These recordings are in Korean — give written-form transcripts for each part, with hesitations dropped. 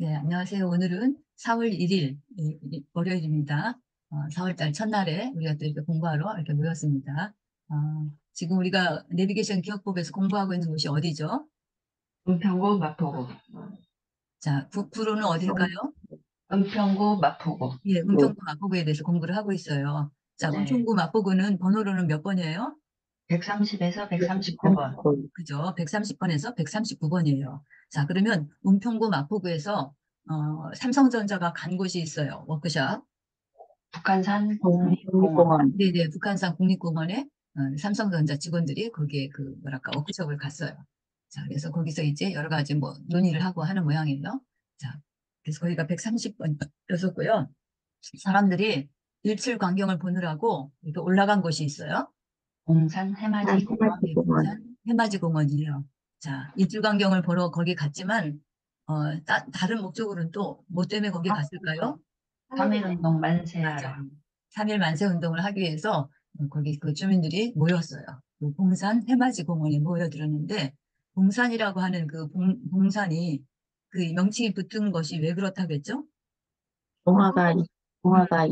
네, 안녕하세요. 오늘은 4월 1일, 월요일입니다. 4월달 첫날에 우리가 또 이렇게 공부하러 이렇게 모였습니다. 지금 우리가 내비게이션 기억법에서 공부하고 있는 곳이 어디죠? 은평구 마포구. 자, 구로는 어딜까요? 은평구 마포구. 예, 은평구 마포구에 대해서 공부를 하고 있어요. 자, 네. 은평구 마포구는 번호로는 몇 번이에요? 130에서 139번. 그죠? 130번에서 139번이에요. 자, 그러면 은평구 마포구에서 삼성전자가 간 곳이 있어요. 워크샵. 북한산 국립공원. 네네, 북한산 국립공원에 삼성전자 직원들이 거기에 그 뭐랄까 워크숍을 갔어요. 자, 그래서 거기서 이제 여러 가지 뭐 논의를 하고 하는 모양이에요. 자, 그래서 거기가 130번이었었고요. 사람들이 일출 광경을 보느라고 이렇게 올라간 곳이 있어요. 공산 해맞이 공원. 네, 부산 해맞이 공원이에요. 자, 일출 광경을 보러 거기 갔지만 다른 목적으로는 또 뭐 때문에 거기 갔을까요? 3.1운동 만세하러. 맞아요. 3일 만세 운동을 하기 위해서 거기 그 주민들이 모였어요. 그 봉산 해맞이 공원에 모여들었는데 봉산이라고 하는 그 봉산이 그 명칭이 붙은 것이 왜 그렇다겠죠? 음, 봉화가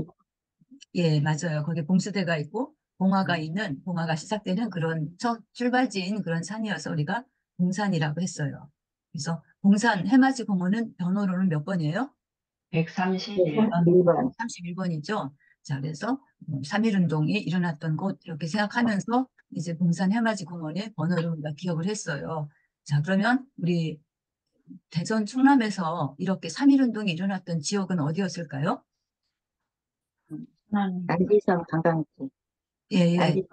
예, 맞아요. 거기 봉수대가 있고 봉화가 시작되는 그런 첫 출발지인 그런 산이어서 우리가 봉산이라고 했어요. 그래서 봉산 해맞이 공원은 번호로는 몇 번이에요? 131번. 1번. 31번이죠. 자, 그래서 3.1운동이 일어났던 곳 이렇게 생각하면서 이제 봉산 해맞이 공원의 번호를 우리가 기억을 했어요. 자, 그러면 우리 대전 충남에서 이렇게 3.1운동이 일어났던 지역은 어디였을까요? 난지성 관광지. 예, 예. 난지성.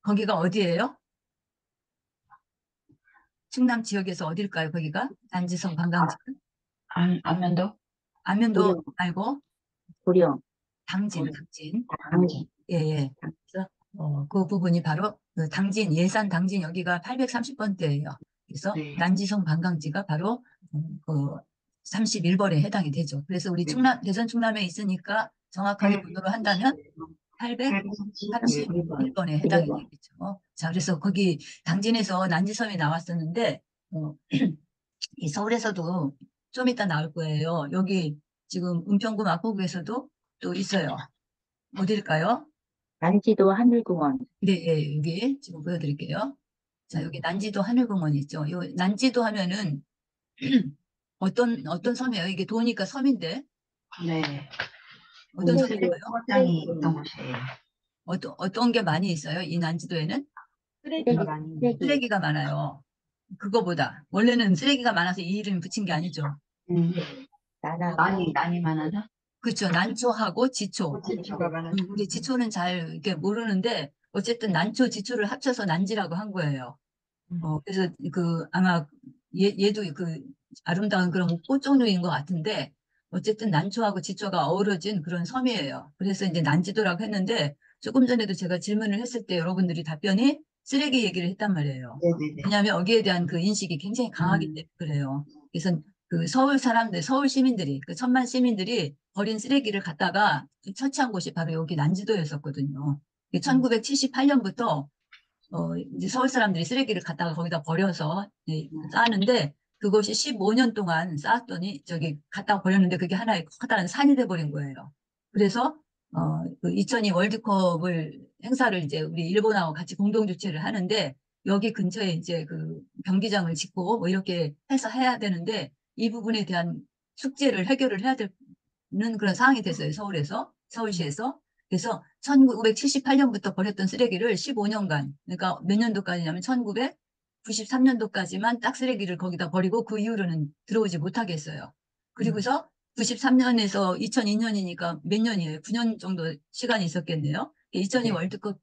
거기가 어디예요? 충남 지역에서 어딜까요? 거기가? 난지성 관광지. 안면도. 안면도 고령, 말고 고령, 당진. 당진. 예, 예. 그래서 그 부분이 바로 그 당진, 예산 당진 여기가 830번대예요. 그래서 네. 난지성 관광지가 바로 그 31번에 해당이 되죠. 그래서 우리 대전 충남에 있으니까 정확하게 번호로 한다면 831번. 831번에 해당이 되겠죠. 자, 그래서 거기 당진에서 난지섬이 나왔었는데 이 서울에서도 좀 이따 나올 거예요. 여기 지금 은평구 마포구에서도 또 있어요. 어딜까요? 난지도 하늘공원. 네, 예, 여기 지금 보여드릴게요. 자, 여기 난지도 하늘공원 있죠. 요 난지도 하면은 어떤 섬이에요? 이게 도니까 섬인데 네. 어떤 섬인가요? 땅이 있던 곳이에요. 어떤 게 많이 있어요? 이 난지도에는 쓰레기가 많이. 쓰레기가 많아요. 그거보다 원래는 쓰레기가 많아서 이 이름 붙인 게 아니죠. 음, 나나, 난이 많아서. 그렇죠. 난초하고 지초. 지초가 많아서. 우리 지초는 잘 이렇게 모르는데 어쨌든 난초, 지초를 합쳐서 난지라고 한 거예요. 그래서 그 아마 얘도 그 아름다운 그런 꽃 종류인 것 같은데 어쨌든 난초하고 지초가 어우러진 그런 섬이에요. 그래서 이제 난지도라고 했는데 조금 전에도 제가 질문을 했을 때 여러분들이 답변이 쓰레기 얘기를 했단 말이에요. 네네네. 왜냐하면 여기에 대한 그 인식이 굉장히 강하기 때문에 그래요. 그래서 그 서울 사람들, 서울 시민들이, 그 천만 시민들이 버린 쓰레기를 갖다가 처치한 곳이 바로 여기 난지도였었거든요. 1978년부터 이제 서울 사람들이 쓰레기를 갖다가 거기다 버려서 쌓았는데 그것이 15년 동안 쌓았더니 저기 갖다가 버렸는데 그게 하나의 커다란 산이 돼버린 거예요. 그래서 그 2002 월드컵을 행사를 이제 우리 일본하고 같이 공동 주최를 하는데 여기 근처에 이제 그 경기장을 짓고 뭐 이렇게 해서 해야 되는데 이 부분에 대한 숙제를 해결을 해야 되는 그런 상황이 됐어요. 서울시에서. 그래서 1978년부터 버렸던 쓰레기를 15년간, 그러니까 몇 년도까지냐면 1993년도까지만 딱 쓰레기를 거기다 버리고 그 이후로는 들어오지 못하게 했어요. 그리고서 93년에서 2002년이니까 몇 년이에요? 9년 정도 시간이 있었겠네요. 2002 네. 월드컵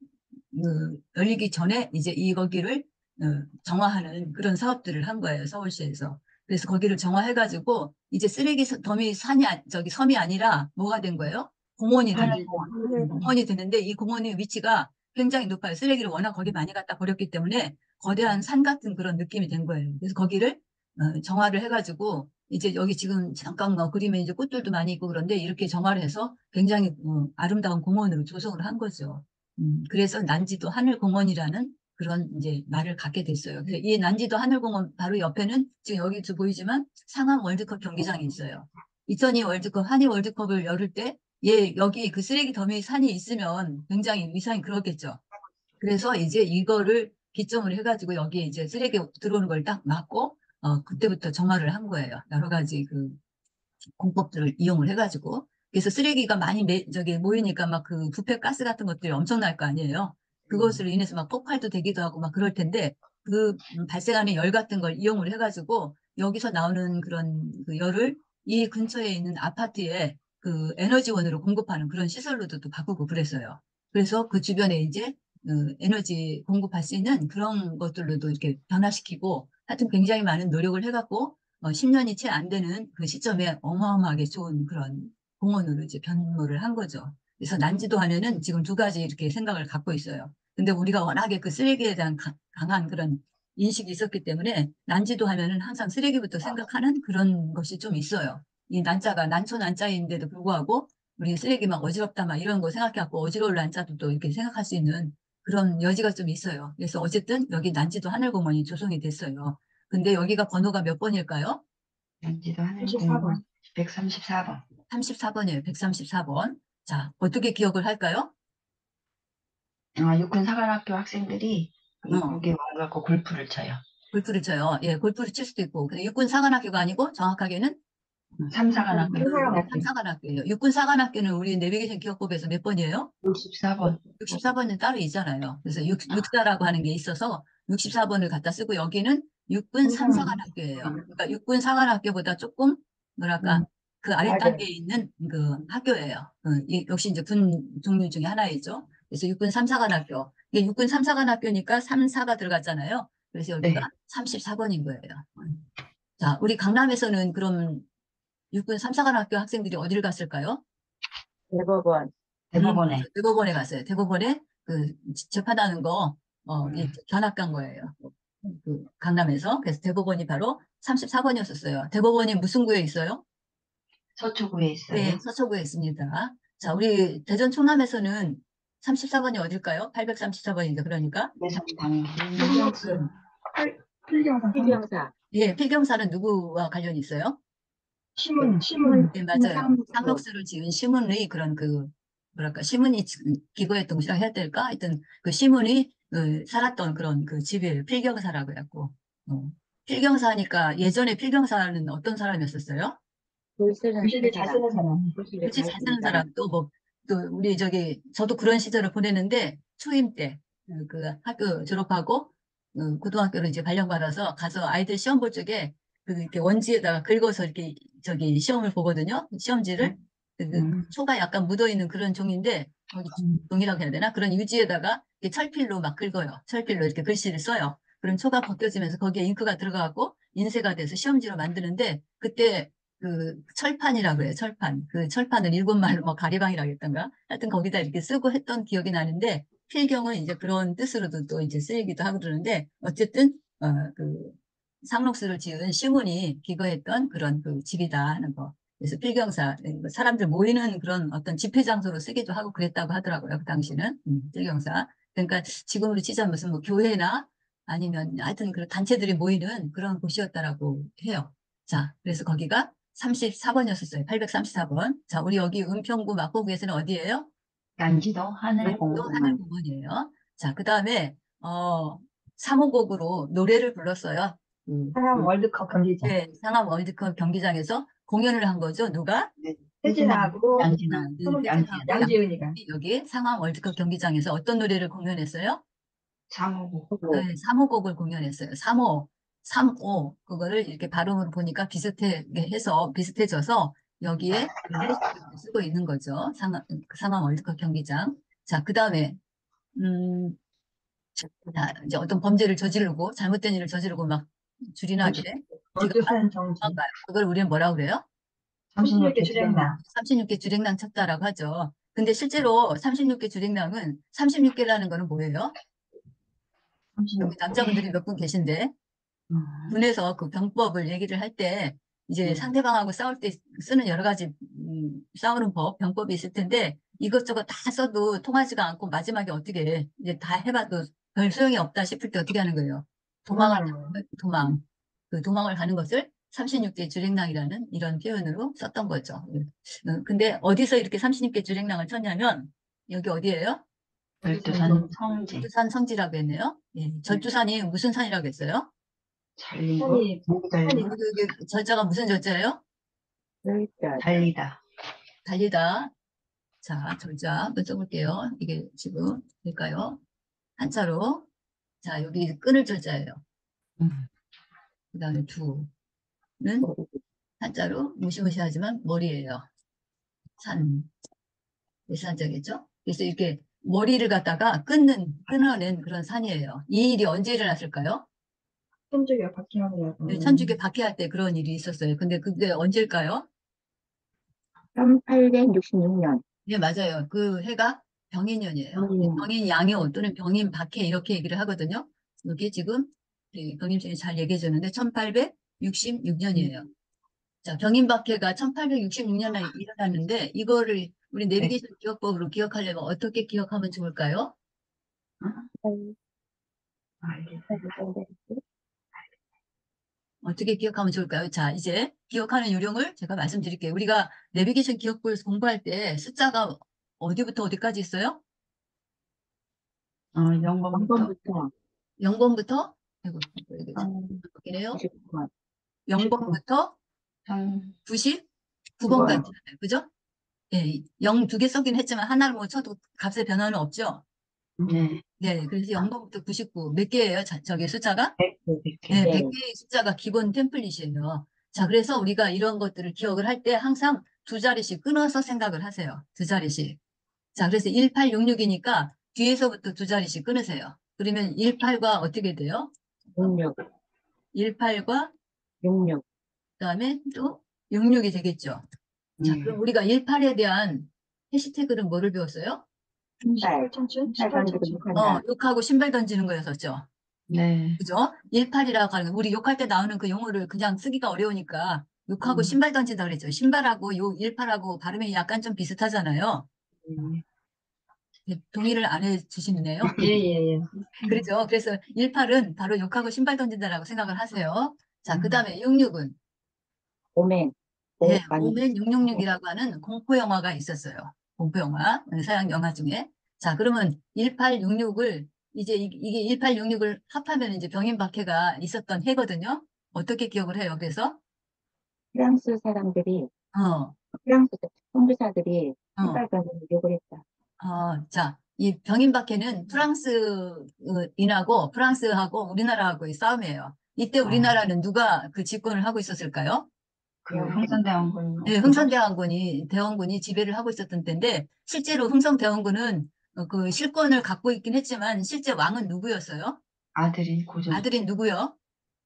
열리기 전에 이제 이 거기를 정화하는 그런 사업들을 한 거예요. 서울시에서. 그래서 거기를 정화해가지고 이제 쓰레기 더미 저기 섬이 아니라 뭐가 된 거예요? 공원이 된 거예요. 공원이 되는데 이 공원의 위치가 굉장히 높아요. 쓰레기를 워낙 거기 많이 갖다 버렸기 때문에 거대한 산 같은 그런 느낌이 된 거예요. 그래서 거기를 정화를 해가지고 이제 여기 지금 잠깐 뭐 그림에 이제 꽃들도 많이 있고 그런데 이렇게 정화를 해서 굉장히 아름다운 공원으로 조성을 한 거죠. 그래서 난지도 하늘공원이라는 그런 이제 말을 갖게 됐어요. 그래서 이 난지도 하늘공원 바로 옆에는 지금 여기도 보이지만 상암 월드컵 경기장이 있어요. 2002 월드컵, 한일 월드컵을 열을 때, 여기 그 쓰레기 더미 산이 있으면 굉장히 위상이 그렇겠죠. 그래서 이제 이거를 기점으로 해가지고 여기에 이제 쓰레기 들어오는 걸 딱 막고, 그때부터 정화를 한 거예요. 여러 가지 그 공법들을 이용을 해가지고. 그래서 쓰레기가 많이 저기 모이니까 막 그 부패 가스 같은 것들이 엄청날 거 아니에요. 그것으로 인해서 막 폭발도 되기도 하고 막 그럴 텐데 그 발생하는 열 같은 걸 이용을 해가지고 여기서 나오는 그런 그 열을 이 근처에 있는 아파트에 그 에너지원으로 공급하는 그런 시설로도 또 바꾸고 그랬어요. 그래서 그 주변에 이제 에너지 공급할 수 있는 그런 것들로도 이렇게 변화시키고 하여튼 굉장히 많은 노력을 해갖고 10년이 채 안 되는 그 시점에 어마어마하게 좋은 그런 공원으로 이제 변모를 한 거죠. 그래서 난지도 하면은 지금 두 가지 이렇게 생각을 갖고 있어요. 근데 우리가 워낙에 그 쓰레기에 대한 강한 그런 인식이 있었기 때문에 난지도 하면은 항상 쓰레기부터 생각하는 그런 것이 좀 있어요. 이 난자가 난초 난자인데도 불구하고 우리 쓰레기 막 어지럽다 막 이런 거 생각해갖고 어지러울 난자도 또 이렇게 생각할 수 있는 그런 여지가 좀 있어요. 그래서 어쨌든 여기 난지도 하늘공원이 조성이 됐어요. 근데 여기가 번호가 몇 번일까요? 난지도 34번. 하늘공원 134번. 34번이에요. 134번. 자, 어떻게 기억을 할까요? 육군 사관학교 학생들이 어, 여기 와갖고 골프를 쳐요. 골프를 쳐요. 예, 골프를 칠 수도 있고. 근데 육군 사관학교가 아니고 정확하게는 삼사관학교 삼사관학교예요. 육군 사관학교는 우리 내비게이션 기억법에서 몇 번이에요? 64번. 64번은 따로 있잖아요. 그래서 64라고 하는 게 있어서 64번을 갖다 쓰고 여기는 육군 삼사관학교예요. 그러니까 육군 사관학교보다 조금 뭐랄까 그 아랫단계에 있는 그 학교예요. 역시 이제 군 종류 중에 하나이죠. 그래서 육군 삼사관학교. 이게 육군 삼사관학교니까 3사가 들어갔잖아요. 그래서 여기가 네. 34번인 거예요. 자, 우리 강남에서는 그럼 육군 삼사관학교 학생들이 어디를 갔을까요? 대법원. 대법원에. 대법원에 갔어요. 대법원에 그 재판하는 거, 이 견학 간 거예요. 그 강남에서. 그래서 대법원이 바로 34번이었었어요. 대법원이 무슨 구에 있어요? 서초구에 있어요. 네, 서초구에 있습니다. 자, 우리 대전 충남에서는 34번이 어딜까요? 834번이니까 그러니까. 그래서 당연히 필경사. 예, 필경사는 누구와 관련이 있어요? 신문. 네, 맞아요. 상록수를 지은 시문의 그런 그, 뭐랄까, 시문이 기거했던 곳이라 해야 될까? 하여튼 그 시문이 살았던 그런 그 집이에요. 필경사라고 해갖고. 필경사니까 예전에 필경사는 어떤 사람이었었어요? 글 쓰는 사람. 글씨를 글씨 잘 잘 쓰는 쓰는 사람. 사람, 또 뭐, 또 우리 저기, 저도 그런 시절을 보내는데, 초임 때, 그 학교 졸업하고, 고등학교로 이제 발령받아서 가서 아이들 시험 볼 적에, 그 이렇게 원지에다가 긁어서 이렇게 저기 시험을 보거든요. 시험지를. 초가 약간 묻어있는 그런 종인데, 거기 종이라고 해야 되나? 그런 유지에다가 이렇게 철필로 막 긁어요. 철필로 이렇게 글씨를 써요. 그럼 초가 벗겨지면서 거기에 잉크가 들어가고 인쇄가 돼서 시험지로 만드는데, 그때 그 철판이라고 그래요. 철판. 그 철판을 일본말로 뭐 가리방이라고 했던가. 하여튼 거기다 이렇게 쓰고 했던 기억이 나는데 필경은 이제 그런 뜻으로도 또 이제 쓰이기도 하고 그러는데 어쨌든 그 상록수를 지은 시문이 기거했던 그런 그 집이다 하는 거. 그래서 필경사 사람들 모이는 그런 어떤 집회 장소로 쓰기도 하고 그랬다고 하더라고요. 그 당시는 필경사. 그러니까 지금으로 치자면 무슨 뭐 교회나 아니면 하여튼 그 단체들이 모이는 그런 곳이었다라고 해요. 자, 그래서 거기가 34번이었었어요. 834번. 자, 우리 여기 은평구 마포구에서는 어디예요? 난지도 또 하늘공원. 하늘공원이에요. 자, 그 다음에, 3호곡으로 노래를 불렀어요. 상암 월드컵 경기장. 네, 상암 월드컵 경기장에서 공연을 한 거죠. 누가? 혜진하고 양진아. 혜진하고 양지은이가. 여기 상암 월드컵 경기장에서 어떤 노래를 공연했어요? 장호고. 네, 3호곡을 공연했어요. 3호, 3호. 그거를 이렇게 발음으로 보니까 비슷해져서 여기에 해시태그를 쓰고 있는 거죠. 상암 월드컵 경기장. 자, 그 다음에, 음, 자, 이제 어떤 범죄를 저지르고, 잘못된 일을 저지르고 막 줄이나게. 월드산 정지. 그걸 우리는 뭐라고 그래요? 36개 주행당. 36개 주랭랑 쳤다라고 하죠. 근데 실제로 36개 주랭랑은 36개라는 거는 뭐예요? 여기 남자분들이 몇 분 계신데, 군에서 그 병법을 얘기를 할 때 이제 상대방하고 싸울 때 쓰는 여러 가지 싸우는 병법이 있을 텐데 이것저것 다 써도 통하지가 않고 마지막에 어떻게 해. 이제 다 해봐도 별 소용이 없다 싶을 때 어떻게 하는 거예요? 도망. 그 도망을 가는 것을 36개 주랭랑이라는 이런 표현으로 썼던 거죠. 근데 어디서 이렇게 36개 주랭랑을 쳤냐면, 여기 어디예요? 절두산 성지. 절두산 성지라고 했네요. 예, 절두산이 무슨 산이라고 했어요? 잘리고 산이- 달리고 그 절자가 무슨 절자예요? 열자. 달리다. 달리다. 자, 절자 한번 써볼게요. 이게 지금 될까요? 한자로. 자, 여기 끊을 절자예요. 음. 그 다음에 두는 한자로 무시무시하지만 머리예요. 산. 산자겠죠? 그래서 이렇게 머리를 갖다가 끊어낸 그런 산이에요. 이 일이 언제 일어났을까요? 천주교 박해하느라고. 네, 천주교 박해할 때 그런 일이 있었어요. 근데 그게 언제일까요? 1866년. 네, 맞아요. 그 해가 병인년이에요. 병인 양요 또는 병인 박해 이렇게 얘기를 하거든요. 이게 지금 병인선이 잘 얘기해 줬는데 1866년이에요. 자, 병인 박해가 1866년에 일어났는데 이거를 우리 내비게이션 기억법으로 기억하려면 어떻게 기억하면 좋을까요? 어떻게 기억하면 좋을까요? 자, 이제 기억하는 요령을 제가 말씀드릴게요. 우리가 내비게이션 기억법을 공부할 때 숫자가 어디부터 어디까지 있어요? 0번부터 0번부터 0번부터, 아이고, 이래요? 99번. 0번부터 99번까지 있잖아요. 그죠? 예, 0 두 개 썼긴 했지만 하나를 뭐 쳐도 값의 변화는 없죠? 네. 네, 그래서 0번부터 99. 몇 개예요? 저기 숫자가? 100개. 네, 네. 100개의 숫자가 기본 템플릿이에요. 자, 그래서 우리가 이런 것들을 기억을 할 때 항상 두 자리씩 끊어서 생각을 하세요. 두 자리씩. 자, 그래서 1866이니까 뒤에서부터 두 자리씩 끊으세요. 그러면 18과 어떻게 돼요? 66. 18과 66. 그다음에 또 66이 되겠죠. 자, 그럼 우리가 18에 대한 해시태그는 뭐를 배웠어요? 신발. 천춘? 신발 던지고 욕한다. 욕하고 신발 던지는 거였었죠. 네. 그죠? 18이라고 하는 거. 우리 욕할 때 나오는 그 용어를 그냥 쓰기가 어려우니까 욕하고 신발 던진다 그랬죠. 신발하고 요 18하고 발음이 약간 좀 비슷하잖아요. 동의를 안 해주시네요. 예. 그렇죠. 그래서 18은 바로 욕하고 신발 던진다라고 생각을 하세요. 자, 그 다음에 66은 오멘. 네, 아니, 오멘 666이라고 하는 공포 영화가 있었어요. 공포 영화, 서양 영화 중에. 자, 그러면 1866을 이제 이게 1866을 합하면 이제 병인 박해가 있었던 해거든요. 어떻게 기억을 해요? 그래서 프랑스 사람들이, 어, 프랑스 선교사들이 어, 신발 던지고 욕을 했다. 자, 이 병인 박해는 프랑스인하고 프랑스하고 우리나라하고의 싸움이에요. 이때 우리나라는 누가 그 집권을 하고 있었을까요? 그 흥선대원군. 네, 대원군이 지배를 하고 있었던 때인데, 실제로 흥성대원군은 그 실권을 갖고 있긴 했지만, 실제 왕은 누구였어요? 아들이 고종. 아들인 누구요?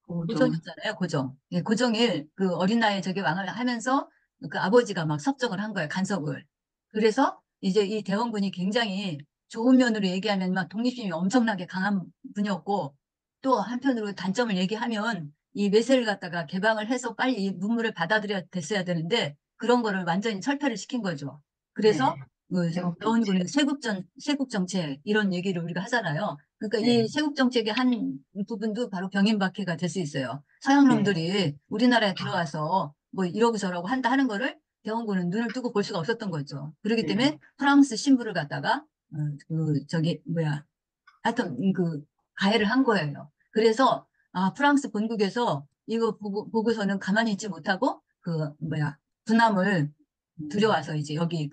고종. 고종이었잖아요, 고종. 예, 고종일 그 어린 나이에 저기 왕을 하면서 그 아버지가 막 섭정을 한 거예요, 간섭을. 그래서 이제 이 대원군이 굉장히 좋은 면으로 얘기하면 막 독립심이 엄청나게 강한 분이었고, 또 한편으로 단점을 얘기하면 이 외세를 갖다가 개방을 해서 빨리 이 문물을 받아들여야 됐어야 되는데, 그런 거를 완전히 철폐를 시킨 거죠. 그래서 그 세국 대원군의 세국 정책 이런 얘기를 우리가 하잖아요. 그러니까 네. 이 세국 정책의 한 부분도 바로 병인박해가 될 수 있어요. 서양 놈들이 우리나라에 들어와서 뭐 이러고 저러고 한다 하는 거를 대원군은 눈을 뜨고 볼 수가 없었던 거죠. 그렇기 때문에 프랑스 신부를 갖다가 하여튼 가해를 한 거예요. 그래서 프랑스 본국에서 이거 보고서는 가만히 있지 못하고 군함을 들여와서 이제 여기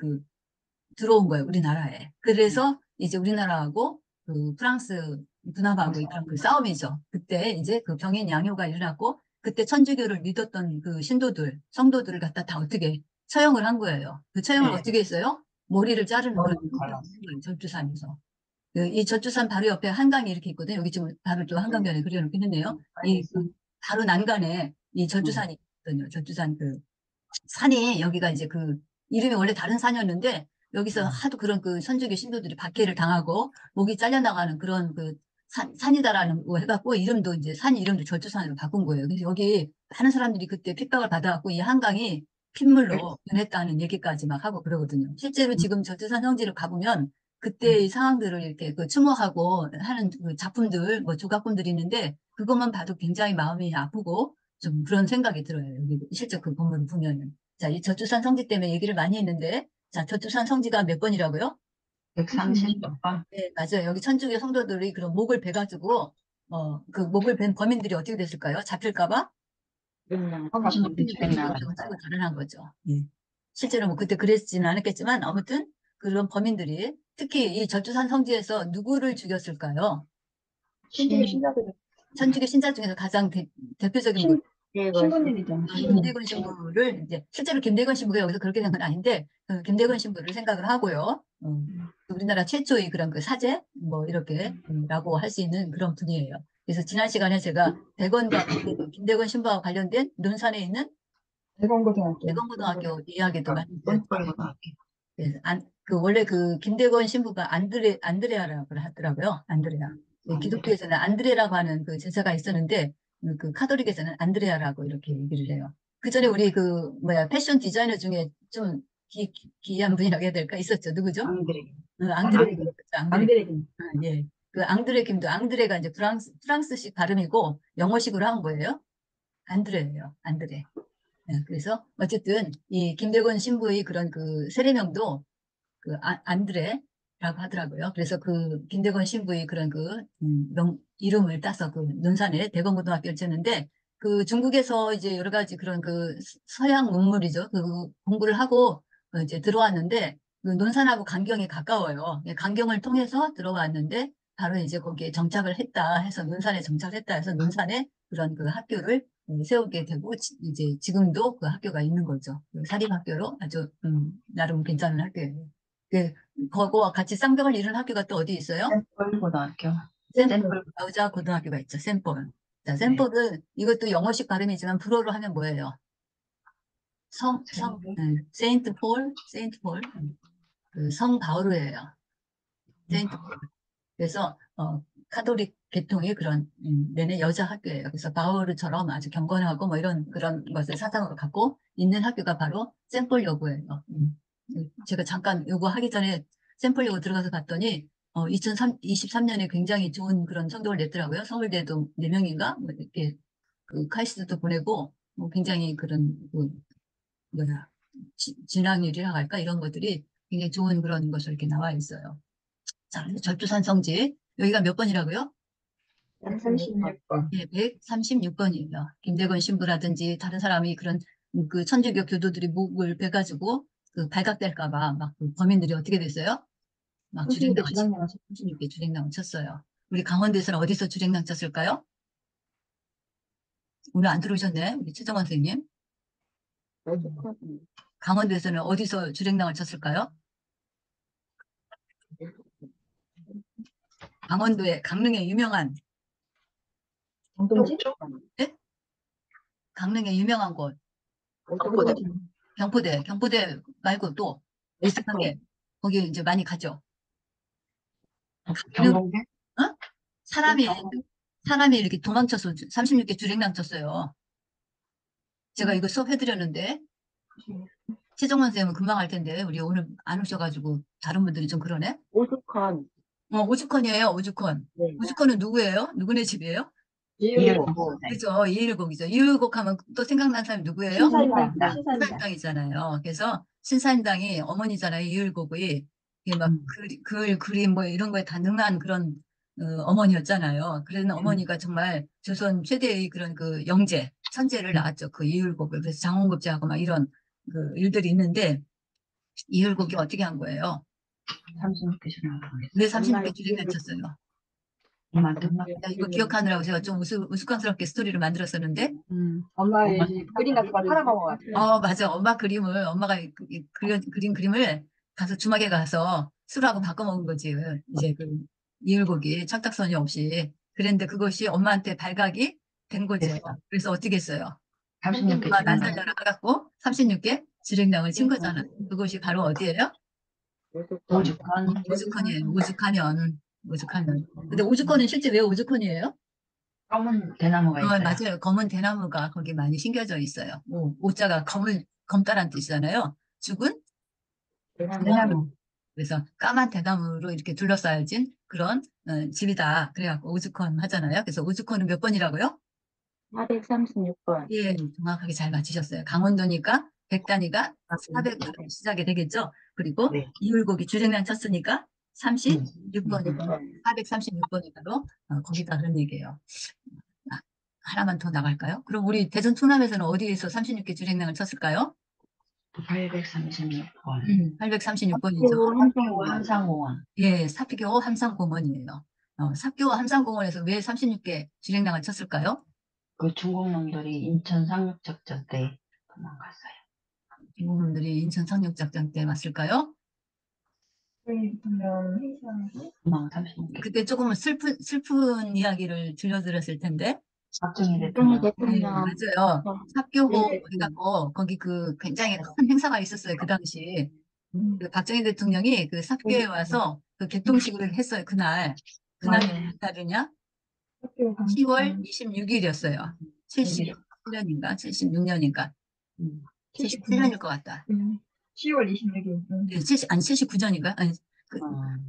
들어온 거예요, 우리나라에. 그래서 이제 우리나라하고 그 프랑스 군함하고 이런 그 싸움이죠. 그때 이제 그 병인 양요가 일어났고, 그때 천주교를 믿었던 그 성도들을 갖다 다 어떻게 처형을 한 거예요. 그 처형을 네. 어떻게 했어요? 머리를 자르는 그런 머리를 잘랐어요. 절주산에서. 이 절주산 바로 옆에 한강이 이렇게 있거든요. 여기 지금 바로 또 한강변에 그려놓긴 했네요. 바로 난간에 이 절주산이 있거든요. 절주산 산이 여기가 이제 이름이 원래 다른 산이었는데 여기서 하도 그런 선주교 신도들이 박해를 당하고 목이 잘려나가는 그런 산이다라는 거 해갖고 이름도 이제 산 이름도 절주산으로 바꾼 거예요. 그래서 여기 많은 사람들이 그때 핍박을 받아갖고 이 한강이 핏물로 변했다는 얘기까지 막 하고 그러거든요. 실제로 지금 절주산 성지를 가보면 그때의 상황들을 이렇게 그 추모하고 하는 그 작품들, 뭐 조각품들이 있는데 그것만 봐도 굉장히 마음이 아프고 좀 그런 생각이 들어요. 여기 실제 그 건물을 보면은. 자, 이 저주산 성지 때문에 얘기를 많이 했는데, 자, 저주산 성지가 몇 번이라고요? 130번. 네, 맞아요. 여기 천주교 성도들이 그런 목을 베가지고, 그 목을 벤 범인들이 어떻게 됐을까요? 잡힐까봐? 성신님께 주행 치고 나가셨어요. 달아난 거죠. 예. 실제로 뭐 그때 그랬지는 않았겠지만, 아무튼 그런 범인들이 특히 이 저주산 성지에서 누구를 죽였을까요? 신, 천주교 신자 중에서 가장 대표적인 분, 신부님이죠. 김대건 신부를 이제 실제로 김대건 신부가 여기서 그렇게 된 건 아닌데 그 김대건 신부를 생각을 하고요. 우리나라 최초의 그런 그 사제 뭐 이렇게 라고 할 수 있는 그런 분이에요. 그래서 지난 시간에 제가 대건과 김대건 신부와 관련된 논산에 있는 대건고등학교 이야기도 많이 뻔뻔하다. 그래서 그 원래 그 김대건 신부가 안드레아라고 하더라고요. 안드레아. 네, 기독교에서는 안드레라고 하는 그 제사가 있었는데 그 카톨릭에서는 안드레아라고 이렇게 얘기를 해요. 그 전에 우리 그 뭐야 패션 디자이너 중에 좀 기이한 분이라고 해야 될까 있었죠. 누구죠? 앙드레. 앙드레 김. 앙드레 김. 예. 그 앙드레 김도 앙드레가 이제 프랑스식 발음이고 영어식으로 한 거예요. 안드레예요. 안드레. 예, 그래서 어쨌든 이 김대건 신부의 그런 그 세례명도 그 안드레라고 하더라고요. 그래서 그 김대건 신부의 그런 그 이름을 따서 그 논산에 대건고등학교를 지었는데 그 중국에서 이제 여러 가지 그런 그 서양 문물이죠. 그 공부를 하고 이제 들어왔는데 그 논산하고 강경이 가까워요. 예, 강경을 통해서 들어왔는데 바로 이제 거기에 정착을 했다 해서 논산에 정착을 했다 해서 논산에 그런 그 학교를 세우게 되고 이제 지금도 그 학교가 있는 거죠. 그 사립학교로 아주 나름 괜찮은 학교예요. 그 그거와 같이 쌍벽을 이룬 학교가 또 어디 있어요? 샘플고등학교. 샘플 여자 고등학교가 있죠. 샘플. 자, 샘플은 이것도 영어식 발음이지만 불어로 하면 뭐예요? 세인트 폴, 그 성 바오르예요. 세인트 폴. 그래서 카톨릭 계통의 그런 내내 여자 학교예요. 그래서 바오르처럼 아주 경건하고 뭐 이런 그런 것을 사상으로 갖고 있는 학교가 바로 샘플 여고예요. 제가 잠깐 요거 하기 전에 샘플 여고 들어가서 봤더니 2023년에 굉장히 좋은 그런 성적을 냈더라고요. 서울대도 4명인가 뭐 이렇게 그 카이스트도 보내고 뭐 굉장히 그런 그 뭐야 진학률이라고 할까 이런 것들이 굉장히 좋은 그런 것으로 이렇게 나와 있어요. 자, 절두산 성지 여기가 몇 번이라고요? 136번. 예, 136번이에요. 김대건 신부라든지 다른 사람이 그런 그 천주교 교도들이 목을 베가지고 그 발각될까봐 막 그 범인들이 어떻게 됐어요? 막 주랭당을 36개 주랭당을 쳤어요. 우리 강원도에서는 어디서 주랭당 쳤을까요? 오늘 안 들어오셨네, 우리 최정원 선생님. 강원도에서는 어디서 주랭당을 쳤을까요? 강원도의 강릉의 유명한 정동진? 네? 강릉의 유명한 곳 경포대. 경포대 말고 또 비슷하게 거기 이제 많이 가죠. 강릉 경동대? 어? 사람이 이렇게 도망쳐서 36개 주랭랑 쳤어요. 제가 이거 수업해드렸는데 최정원 선생님은 금방 할 텐데 우리 오늘 안 오셔가지고 다른 분들이 좀 그러네. 오죽헌. 오죽헌이에요. 오죽헌. 네. 오죽헌은 누구예요? 누구네 집이에요? 이율고. 그죠. 이일곡이죠. 이일곡 하면 또 생각난 사람이 누구예요? 신사임당이잖아요. 그래서 신사임당이 어머니잖아요. 이일곡이 이게 막 글, 그림 뭐 이런 거에 다 능한 그런 어머니였잖아요. 그래서 어머니가 정말 조선 최대의 그런 그 영재, 천재를 낳았죠. 그 이율곡을. 그래서 장원급제하고 막 이런 그 일들이 있는데 이율곡이 어떻게 한 거예요? 36개 주랭. 왜 36개 줄이나 쳤어요? 이거 기억하느라고 제가 좀 우스꽝스럽게 스토리를 만들었었는데 엄마의 그림 같은 걸 팔아먹은 것 같아요. 맞아. 엄마 그림을, 엄마가 그린 그림을 가서 주막에 가서 술하고 바꿔 먹은 거지. 이제 그 이율곡이 철딱서니 없이. 그랬는데 그것이 엄마한테 발각이 된 거죠. 됐어. 그래서 어떻게 했어요? 36개 엄마 난 주랭. 살려라 해갖고 36개 주랭랑을 친 거잖아. 그것이 바로 어디예요? 오죽헌. 오죽헌이에요. 오죽하면. 근데 오죽헌은 실제 왜 오죽헌이에요? 검은 대나무가 있어요. 맞아요. 검은 대나무가 거기 많이 심겨져 있어요. 오자가 검다란 뜻이잖아요. 죽은 대나무. 그래서 까만 대나무로 이렇게 둘러싸여진 그런 집이다. 그래갖고 오죽헌 하잖아요. 그래서 오죽헌은 몇 번이라고요? 436번. 예, 정확하게 잘 맞히셨어요. 강원도니까 100단위가 400으로 시작이 되겠죠. 그리고 네. 이율곡이 주랭랑 쳤으니까 36번이고 네. 436번이라도 거기다 그런 얘기예요. 아, 하나만 더 나갈까요? 그럼 우리 대전 충남에서는 어디에서 36개 주랭랑을 쳤을까요? 836번. 836번이죠. 함상공원. 함상공원. 예, 사피교 함상공원이에요. 사피교 함상공원에서 왜 36개 주랭랑을 쳤을까요? 그 중국 놈들이 인천 상륙작전 때 도망갔어요. 중국놈들이 인천 상륙작전 때 왔을까요? 도망 36개. 그때 조금은 슬픈 이야기를 들려드렸을 텐데. 박정희 박정희 대통령. 네, 대통령. 맞아요. 어, 삽교호 네. 해갖고 거기 그 굉장히 큰 행사가 있었어요. 그 당시. 그 박정희 대통령이 그 삽교에 와서 그 개통식을 했어요. 그날. 그날이 맞아요. 무슨 날이냐? 10월 26일이었어요. 77년인가? 76년인가? 음. 77년일 것 같다. 10월 26일. 네, 아니, 79년인가? 아니, 그,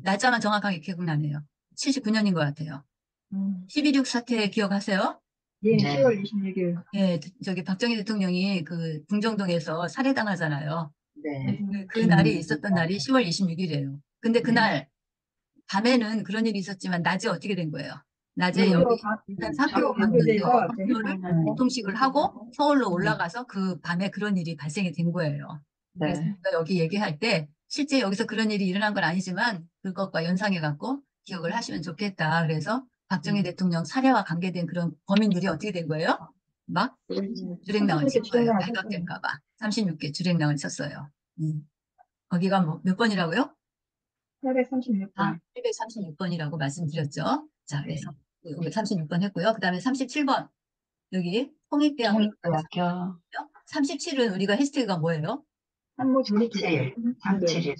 날짜만 정확하게 기억나네요. 79년인 것 같아요. 12.6 사태 기억하세요? 예, 네. 10월 26일. 예, 저기 박정희 대통령이 그 궁정동에서 살해당하잖아요. 네. 그 날이 있었던 날이 10월 26일이에요. 근데 그날 밤에는 그런 일이 있었지만 낮에 어떻게 된 거예요? 낮에 여기 일단 사표 강조돼서 강조를 개통식을 하고 서울로 올라가서 그 밤에 그런 일이 발생이 된 거예요. 그래서 네. 우리가 여기 얘기할 때 실제 여기서 그런 일이 일어난 건 아니지만 그것과 연상해 갖고 기억을 하시면 좋겠다. 그래서 박정희 대통령 살해와 관계된 그런 범인들이 어떻게 된 거예요? 막 주랭랑을 친 거예요. 발각될까 봐. 36개 주랭랑을 쳤어요. 거기가 뭐 몇 번이라고요? 836번. 736번이라고 말씀드렸죠. 자, 그래서 여기 36번 했고요. 그 다음에 37번. 여기 홍익대학교. 홍익대학교. 37은 우리가 해시태그가 뭐예요? 산모 조리기. 37일.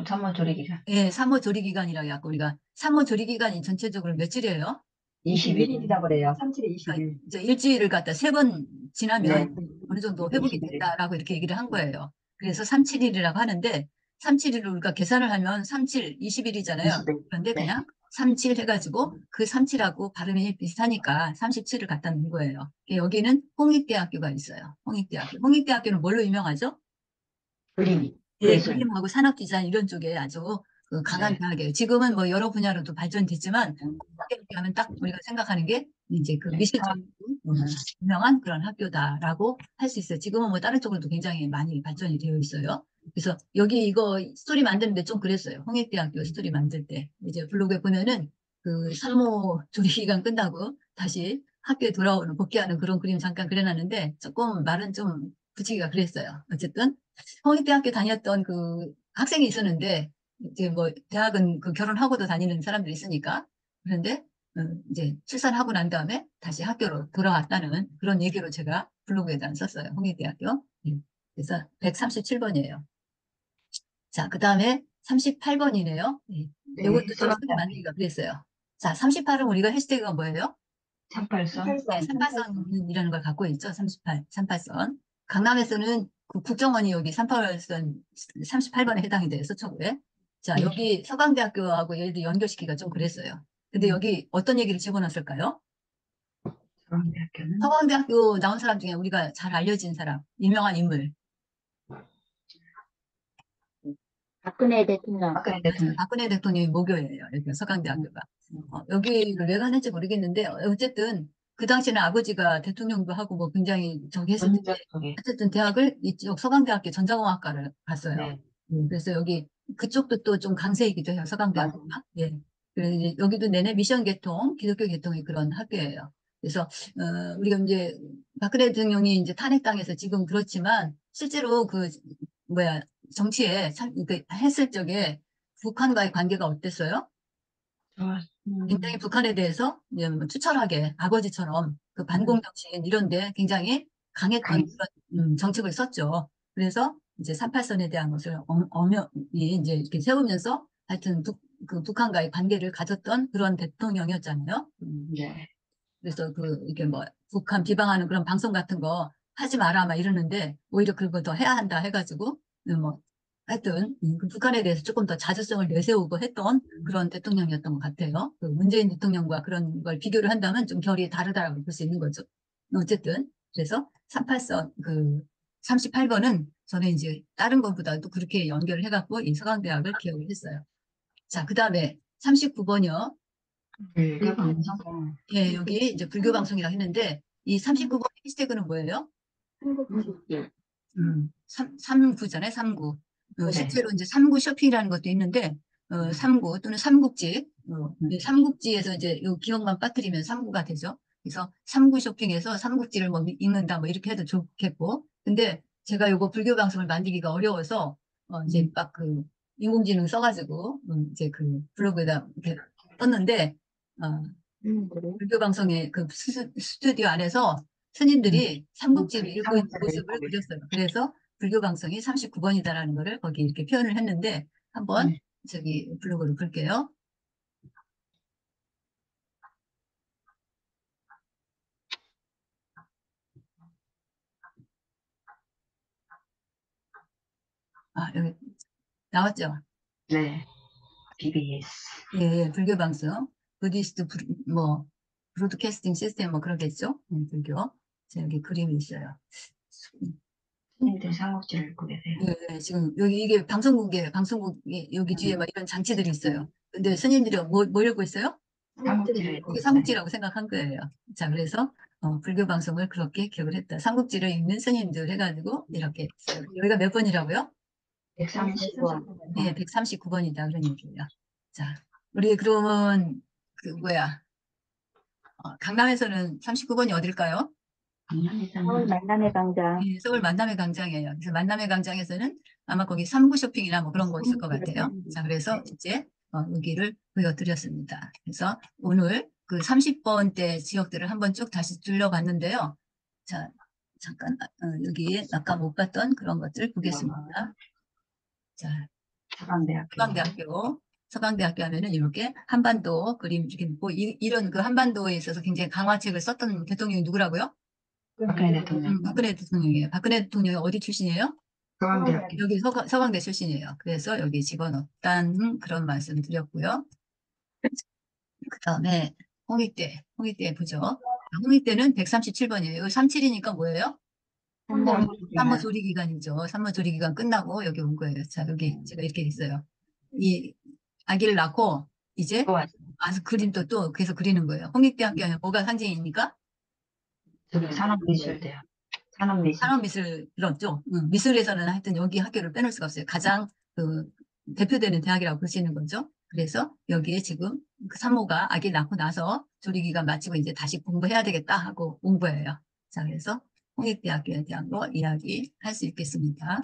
산모조리기간. 예, 3호 조리기간이라고 해갖고 우리가 3호 조리기간이 전체적으로 며칠이에요? 20일이다. 21일이라고 그래요. 37일 20일. 그러니까 이제 일주일을 갖다 3번 지나면 네. 어느 정도 회복이 21일. 됐다라고 이렇게 얘기를 한 거예요. 그래서 37일이라고 하는데 37일을 우리가 계산을 하면 37, 20일이잖아요. 20일. 그런데 네. 그냥 37 해가지고 그 37하고 발음이 비슷하니까 37을 갖다 놓은 거예요. 여기는 홍익대학교가 있어요. 홍익대학교. 홍익대학교는 뭘로 유명하죠? 그림. 예, 예술. 그림하고 산업 디자인 이런 쪽에 아주 그 강한 네. 대학이에요. 지금은 뭐 여러 분야로도 발전됐지만 그렇게 하면 딱 우리가 생각하는 게 이제 그 미술적인 유명한 그런 학교다라고 할 수 있어요. 지금은 뭐 다른 쪽으로도 굉장히 많이 발전이 되어 있어요. 그래서 여기 이거 스토리 만드는데 좀 그랬어요. 홍익대학교 스토리 만들 때 이제 블로그에 보면은 그 산모 조리 기간 끝나고 다시 학교에 돌아오는 복귀하는 그런 그림 잠깐 그려놨는데 조금 말은 좀 붙이기가 그랬어요. 어쨌든 홍익대학교 다녔던 그 학생이 있었는데 이제 뭐 대학은 그 결혼하고도 다니는 사람들이 있으니까 그런데 이제 출산하고 난 다음에 다시 학교로 돌아왔다는 그런 얘기로 제가 블로그에다 썼어요. 홍익대학교. 그래서 137번이에요. 자, 그 다음에 38번이네요. 이것도 좀 스토리 만들기가 그랬어요. 자, 38은 우리가 해시태그가 뭐예요? 38선. 네, 38선이라는 걸 갖고 있죠. 38선. 강남에서는 그 국정원이 여기 38선 38번에 해당이 돼요. 서초구에. 자, 여기 서강대학교하고 얘를 연결시키기가 좀 그랬어요. 근데 여기 어떤 얘기를 집어넣었을까요? 서강대학교는 서강대학교 나온 사람 중에 우리가 잘 알려진 사람, 유명한 인물. 박근혜 대통령. 박근혜 대통령. 박근혜 대통령이 모교예요. 여기 서강대학교가. 여기를 왜 가는지 모르겠는데 어쨌든 그 당시에는 아버지가 대통령도 하고 뭐 굉장히 저기 했을 때 전적쪽에. 어쨌든 대학을 이쪽 서강대학교 전자공학과를 갔어요. 네. 그래서 여기 그쪽도 또 좀 강세이기도 해요. 서강대학교가. 예. 그래서 이제 여기도 내내 미션 계통, 기독교 계통의 그런 학교예요. 그래서 우리가 이제 박근혜 대통령이 이제 탄핵당해서 지금 그렇지만 실제로 그 뭐야 정치에 참 그 했을 적에 북한과의 관계가 어땠어요? 굉장히 북한에 대해서 이제 뭐 투철하게 아버지처럼 그 반공 정신 이런데 굉장히 강했던 그런 정책을 썼죠. 그래서 이제 38선에 대한 것을 엄연히 이제 이렇게 세우면서 하여튼 그 북한과의 관계를 가졌던 그런 대통령이었잖아요. 네. 그래서 그 이게 뭐 북한 비방하는 그런 방송 같은 거 하지 마라 막 이러는데 오히려 그거 더 해야 한다 해가지고 뭐 하여튼 그 북한에 대해서 조금 더 자주성을 내세우고 했던 그런 대통령이었던 것 같아요. 그 문재인 대통령과 그런 걸 비교를 한다면 좀 결이 다르다고 볼 수 있는 거죠. 어쨌든 그래서 38선 그 38번은 저는 이제 다른 것보다도 그렇게 연결을 해갖고 이 서강대학을 기억을 했어요. 자, 그다음에 39번이요. 불교 방송. 예, 여기 이제 불교 방송이라고 했는데 이 39번 해시태그는 뭐예요? 한국지. 3구잖아요, 3구. 네. 실제로 이제 3구 쇼핑이라는 것도 있는데, 3구 또는 삼국지, 이 삼국지에서 이제 요 기억만 빠뜨리면 3구가 되죠. 그래서 3구 쇼핑에서 삼국지를 뭐 읽는다, 뭐 이렇게 해도 좋겠고. 근데 제가 요거 불교 방송을 만들기가 어려워서, 이제 막 그 인공지능 써가지고, 이제 그 블로그에다 이렇게 썼는데, 그래. 불교 방송의 그 스튜디오 안에서 스님들이 삼국지를 읽고 있는 삼국지를 모습을 읽고 그렸어요. 그래서 불교 방송이 39번이다라는 거를 거기 이렇게 표현을 했는데 한번 네. 저기 블로그로 볼게요. 아, 여기 나왔죠? 네. BBS. 예, 불교 방송. 부디스트 뭐 브로드캐스팅 시스템 뭐 그러겠죠? 불교. 자, 여기 그림이 있어요. 스님들 삼국지를 읽고 계세요. 예, 지금 여기 이게 방송국이에요. 방송국이 여기 뒤에 막 이런 장치들이 있어요. 근데 스님들이 뭐 읽고 있어요? 삼국지를 읽고 이게 있어요. 삼국지라고 생각한 거예요. 자, 그래서 불교 방송을 그렇게 기억을 했다. 삼국지를 읽는 스님들 해가지고 이렇게 했어요. 여기가 몇 번이라고요? 130원. 네, 139번이다 그런 얘기예요. 자, 우리 그러면 그 뭐야? 강남에서는 39번이 어딜까요? 서울 강남에서는 만남의 광장. 예, 서울 만남의 광장이에요. 그래서 만남의 광장에서는 아마 거기 삼구 쇼핑이나 뭐 그런 거 있을 것 같아요. 자, 그래서 이제 여기를 보여드렸습니다. 그래서 오늘 그 30번대 지역들을 한번 쭉 다시 둘러봤는데요. 자, 잠깐 여기 아까 못 봤던 그런 것들 보겠습니다. 자, 서강대학교. 서강대학교. 서강대학교 하면은 이렇게 한반도 그림 이렇게 있고 이런 그 한반도에 있어서 굉장히 강화책을 썼던 대통령이 누구라고요? 박근혜 대통령. 박근혜 대통령이에요. 박근혜 대통령이 어디 출신이에요? 서강대학교. 여기 서강대 출신이에요. 그래서 여기 집어넣었다는 그런 말씀 드렸고요. 그 다음에 홍익대 보죠. 홍익대는 137번이에요. 이거 37이니까 뭐예요? 산모 조리 기간이죠. 산모 조리 기간 끝나고 여기 온 거예요. 자, 여기 제가 이렇게 있어요. 이 아기를 낳고 이제 또 그림도 또 계속 그리는 거예요. 홍익대학교 하면 뭐가 상징입니까? 저기 산업미술대학. 산업미술. 산업미술이었죠. 미술에서는 하여튼 여기 학교를 빼놓을 수가 없어요. 가장 그 대표되는 대학이라고 볼 수 있는 거죠. 그래서 여기에 지금 그 산모가 아기 낳고 나서 조리기간 마치고 이제 다시 공부해야 되겠다 하고 온 거예요. 자, 그래서 홍익대학교에 대한 거 이야기할 수 있겠습니다.